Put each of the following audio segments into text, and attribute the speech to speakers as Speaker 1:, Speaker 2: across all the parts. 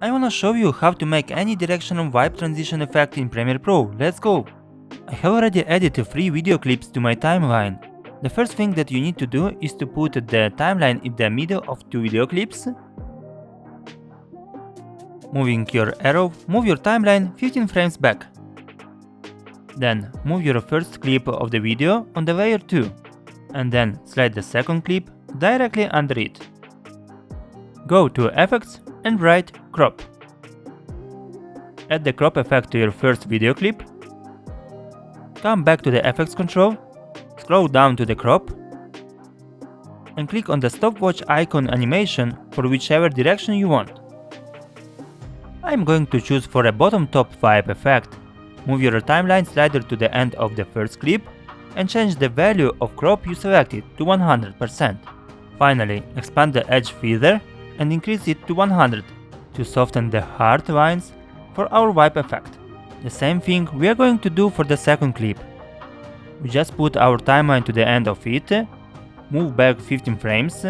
Speaker 1: I wanna show you how to make any directional wipe transition effect in Premiere Pro. Let's go! I have already added 3 video clips to my timeline. The first thing that you need to do is to put the timeline in the middle of 2 video clips. Moving your arrow, move your timeline 15 frames back. Then move your first clip of the video on the layer 2, and then slide the second clip directly under it. Go to Effects and write Crop. Add the crop effect to your first video clip. Come back to the Effects control, scroll down to the crop, and click on the stopwatch icon animation for whichever direction you want. I'm going to choose for a bottom top wipe effect. Move your timeline slider to the end of the first clip and change the value of crop you selected to 100%. Finally, expand the edge feather and increase it to 100 to soften the hard lines for our wipe effect. The same thing we are going to do for the second clip. We just put our timeline to the end of it, move back 15 frames,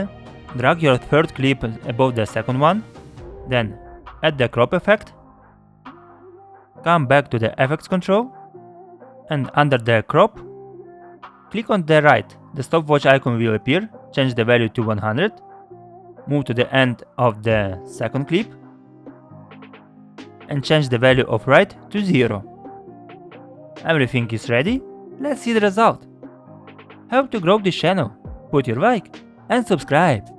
Speaker 1: drag your third clip above the second one, then add the crop effect. Come back to the Effects control, and under the crop, click on the right, the stopwatch icon will appear, change the value to 100, move to the end of the second clip, and change the value of right to 0. Everything is ready, let's see the result. Help to grow this channel, put your like and subscribe.